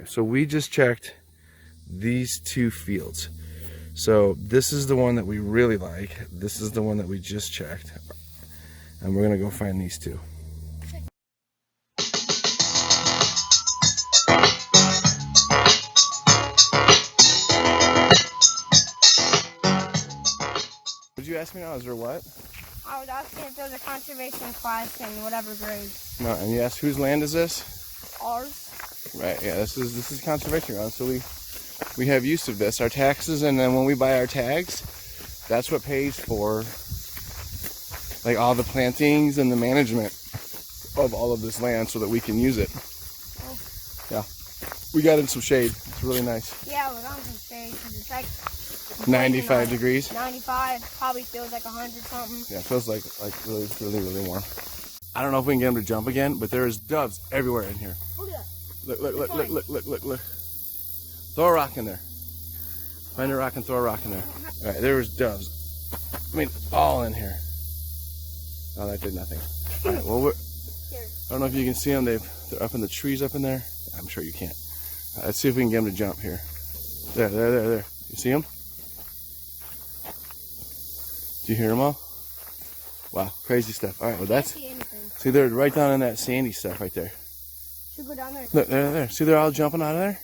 So we just checked these two fields. So this is the one that we really like. This is the one that we just checked. And we're gonna go find these two. Would you ask me now, is there what? I was asking if there's a conservation class in whatever grade. No, and you asked whose land is this? Ours. Right, yeah, this is conservation ground, so we have use of this, our taxes, and then when we buy our tags, that's what pays for like all the plantings and the management of all of this land so that we can use it. Oh. Yeah, we got in some shade. It's really nice. Yeah, we're on some shade because it's like 95 degrees. 95, probably feels like 100 something. Yeah, it feels like really, really, really warm. I don't know if we can get them to jump again, but there is doves everywhere in here. Look at that. Look. Throw a rock in there. Find a rock and throw a rock in there. All right, there was doves. I mean, all in here. Oh, that did nothing. All right, well, I don't know if you can see them. They're up in the trees up in there. I'm sure you can't. Let's see if we can get them to jump here. There. You see them? Do you hear them all? Wow, crazy stuff. All right, well, that's... See, they're right down in that sandy stuff right there. Should go down there. Look, there. See, they're all jumping out of there?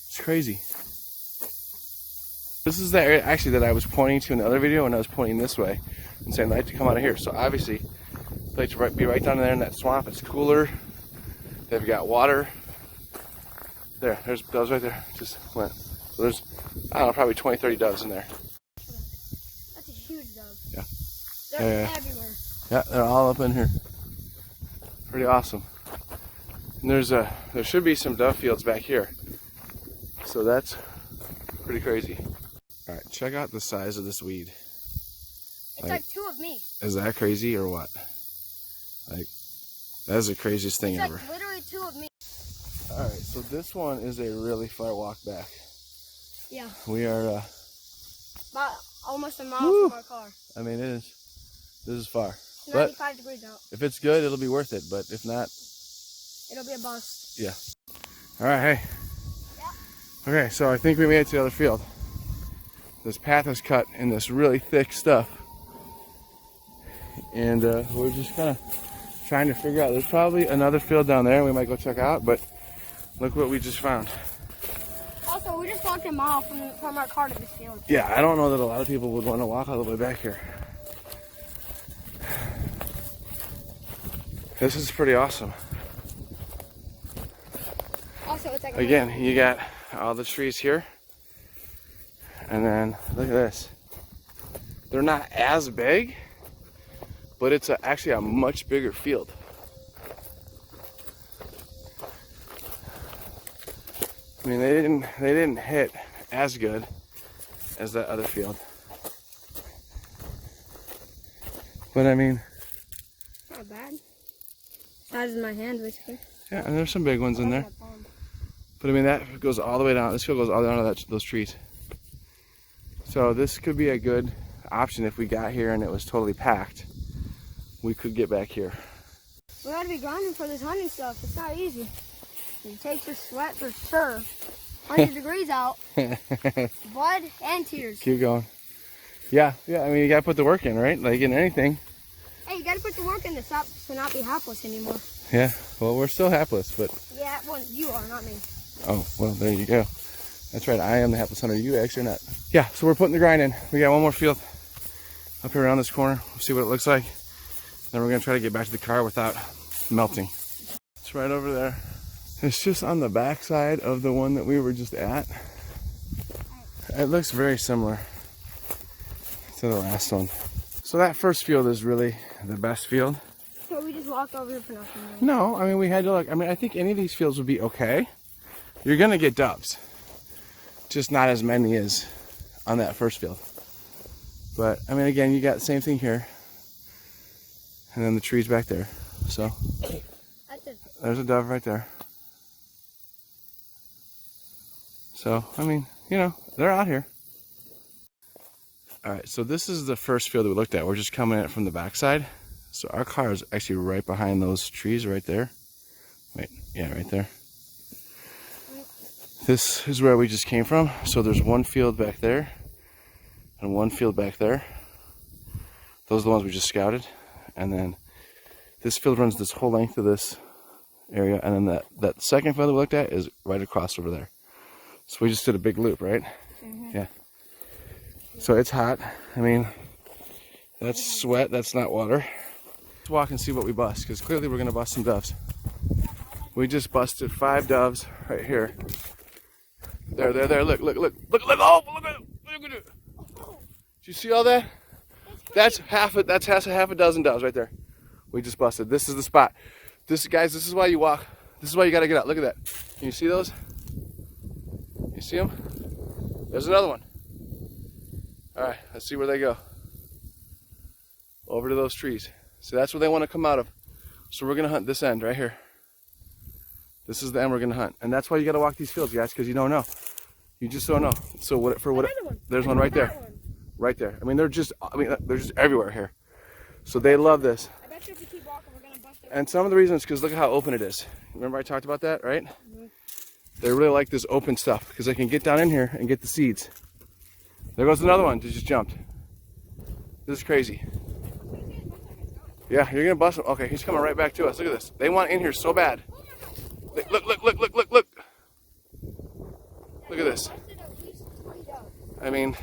It's crazy. This is the area, actually, that I was pointing to in the other video when I was pointing this way and saying I like to come out of here. So, obviously, I like to be right down there in that swamp. It's cooler. They've got water. There's doves right there. Just went. So, there's, I don't know, probably 20, 30 doves in there. That's a huge dove. Yeah. They're everywhere. Yeah, they're all up in here. Pretty awesome. And there should be some dove fields back here. So that's pretty crazy. All right, check out the size of this weed. It's like two of me. Is that crazy or what? Like, that is the craziest thing ever. It's like literally two of me. All right, so this one is a really far walk back. Yeah. We are about almost a mile from our car. I mean, this is far. It's 95 degrees out. If it's good, it'll be worth it. But if not, it'll be a bust. Yeah. All right, hey. Yeah. Okay, so I think we made it to the other field. This path is cut in this really thick stuff. And we're just kind of trying to figure out. There's probably another field down there we might go check out, but look what we just found. Also, we just walked a mile from our car to this field. Yeah, I don't know that a lot of people would want to walk all the way back here. This is pretty awesome. Also, it's like again, you got all the trees here. And then look at this. They're not as big, but it's actually a much bigger field. I mean, they didn't hit as good as that other field. But I mean, not bad. Size of my hand, basically. Yeah, and there's some big ones in there. But I mean, that goes all the way down. This field goes all the way down to those trees. So this could be a good option if we got here and it was totally packed. We could get back here. We gotta be grinding for this hunting stuff. It's not easy. It takes your sweat for sure. 100 degrees out. Blood and tears. Keep going. Yeah. I mean, you gotta put the work in, right? Like in anything. Hey, you gotta put the work in to not be hapless anymore. Yeah. Well, we're still hapless, but. Yeah. Well, you are, not me. Oh, well, there you go. That's right. I am the hapless hunter. You actually are not. Yeah. So we're putting the grind in. We got one more field up here around this corner. We'll see what it looks like. Then we're gonna try to get back to the car without melting. It's right over there. It's just on the back side of the one that we were just at. It looks very similar to the last one. So that first field is really the best field. So we just walked over here for nothing. Right? No, I mean, we had to look. I mean, I think any of these fields would be okay. You're gonna get doves. Just not as many as on that first field. But, I mean, again, you got the same thing here. And then the trees back there. So, there's a dove right there. So, I mean, you know, they're out here. All right, so this is the first field that we looked at. We're just coming at it from the backside. So our car is actually right behind those trees right there. Wait, yeah, right there. This is where we just came from. So there's one field back there and one field back there. Those are the ones we just scouted. And then this field runs this whole length of this area. And then that second field that we looked at is right across over there. So we just did a big loop, right? Mm-hmm. Yeah. So it's hot. I mean, that's sweat, that's not water. Let's walk and see what we bust, because clearly we're gonna bust some doves. We just busted 5 doves right here. There, look, oh, look at it. Did you see all that? That's half a dozen doves right there. We just busted. This is the spot. Guys, this is why you walk. This is why you gotta get out. Look at that. Can you see those? You see them? There's another one. All right, let's see where they go. Over to those trees. So that's where they want to come out of. So we're gonna hunt this end right here. This is the end we're gonna hunt, and that's why you gotta walk these fields, guys, because you don't know. You just don't know. So there's one right there, right there. I mean, they're just everywhere here. So they love this. I bet you if we keep walking, we're gonna bust it. And some of the reasons, because look at how open it is. Remember I talked about that, right? Mm-hmm. They really like this open stuff because they can get down in here and get the seeds. There goes another one that just jumped. This is crazy. Yeah, you're gonna bust him. Okay, he's coming right back to us. Look at this. They want in here so bad. Look. Look at this. I mean,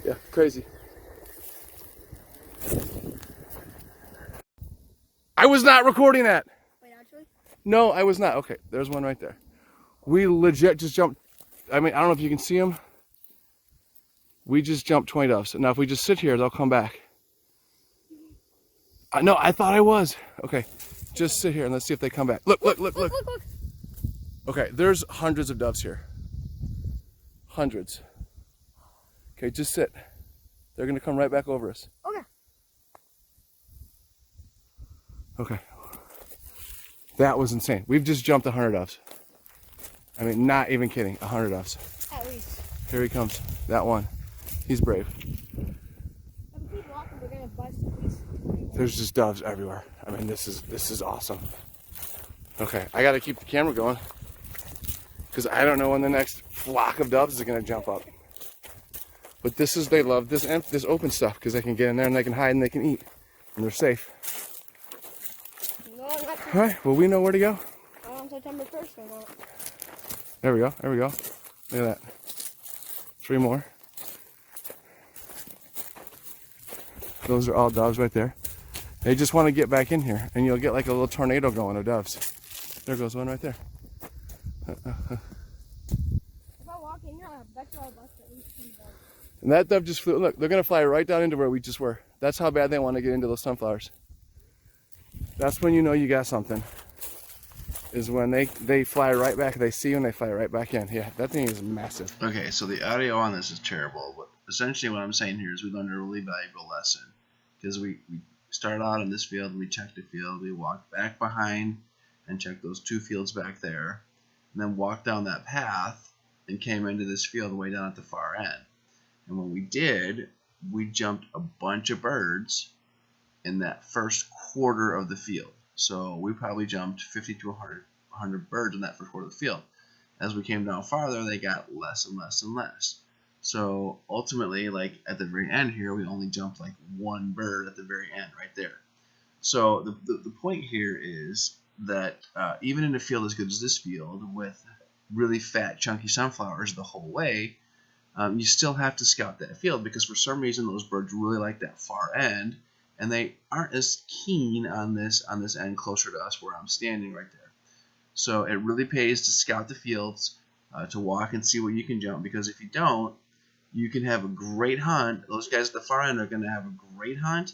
yeah, crazy. I was not recording that. Wait, actually? No, I was not. Okay, there's one right there. We legit just jumped. I mean, I don't know if you can see them. We just jumped 20 doves. Now, if we just sit here, they'll come back. No, I thought I was. Okay, just sit here and let's see if they come back. Look. Okay, there's hundreds of doves here. Hundreds. Okay, just sit. They're gonna come right back over us. Okay. Okay. That was insane. We've just jumped 100 doves. I mean, not even kidding, 100 doves. At least. Here he comes. That one. He's brave. If we keep walking, we're gonna bust at least 20. There's just doves everywhere. I mean, this is awesome. Okay, I gotta keep the camera going because I don't know when the next flock of doves is gonna jump up. But they love this open stuff because they can get in there and they can hide and they can eat and they're safe. No, not All right, well, we know where to go. on September 1st or not. There we go. Look at that. 3 more. Those are all doves right there. They just want to get back in here, and you'll get like a little tornado going of doves. There goes one right there. If I walk in here, I bet you I'll bust at least 2 doves. And that dove just flew. Look, they're going to fly right down into where we just were. That's how bad they want to get into those sunflowers. That's when you know you got something. Is when they fly right back. They see you and they fly right back in. Yeah, that thing is massive. Okay, so the audio on this is terrible, but essentially what I'm saying here is we learned a really valuable lesson. Because we started out in this field, we checked the field, we walked back behind and checked those 2 fields back there, and then walked down that path and came into this field way down at the far end. And when we did, we jumped a bunch of birds in that first quarter of the field. So we probably jumped 50 to 100 birds in that first quarter of the field. As we came down farther, they got less and less and less. So ultimately, like at the very end here, we only jumped like 1 bird at the very end right there. So the point here is that even in a field as good as this field with really fat, chunky sunflowers the whole way, you still have to scout that field because for some reason those birds really like that far end, and they aren't as keen on this end closer to us where I'm standing right there. So it really pays to scout the fields, to walk and see what you can jump, because if you don't, you can have a great hunt. Those guys at the far end are going to have a great hunt,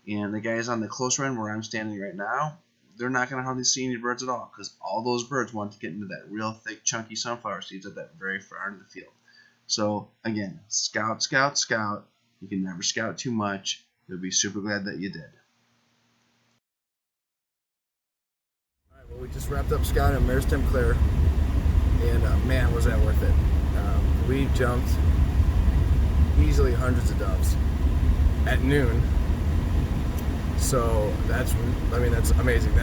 and the guys on the closer end where I'm standing right now, they're not going to hardly see any birds at all because all those birds want to get into that real thick, chunky sunflower seeds at that very far end of the field. So again, scout, scout, scout. You can never scout too much. You'll be super glad that you did. All right, well, we just wrapped up scouting Mare's Stem Clear, and man, was that worth it. We jumped easily hundreds of doves at noon. So that's amazing.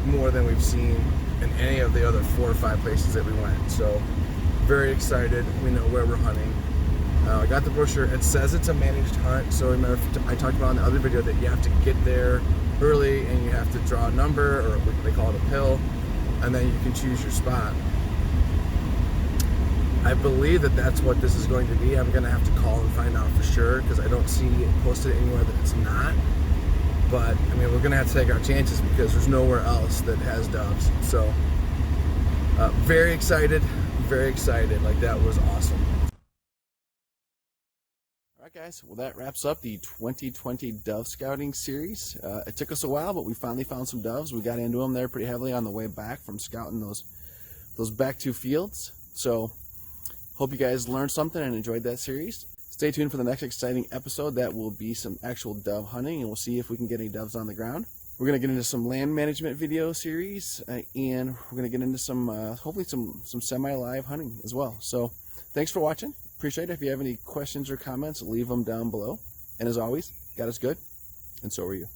more than we've seen in any of the other 4 or 5 places that we went. So very excited. We know where we're hunting. I got the brochure. It says it's a managed hunt. So remember, I talked about in the other video that you have to get there early and you have to draw a number, or they call it a pill, and then you can choose your spot. I believe that that's what this is going to be. I'm going to have to call and find out for sure, because I don't see it posted anywhere that it's not. But I mean, we're going to have to take our chances because there's nowhere else that has doves. So very excited, very excited. Like, that was awesome. All right, guys. Well, that wraps up the 2020 Dove Scouting Series. It took us a while, but we finally found some doves. We got into them there pretty heavily on the way back from scouting those back 2 fields. So hope you guys learned something and enjoyed that series. Stay tuned for the next exciting episode. That will be some actual dove hunting, and we'll see if we can get any doves on the ground. We're going to get into some land management video series, and we're going to get into some, hopefully some semi-live hunting as well. So thanks for watching. Appreciate it. If you have any questions or comments, leave them down below. And as always, God is good, and so are you.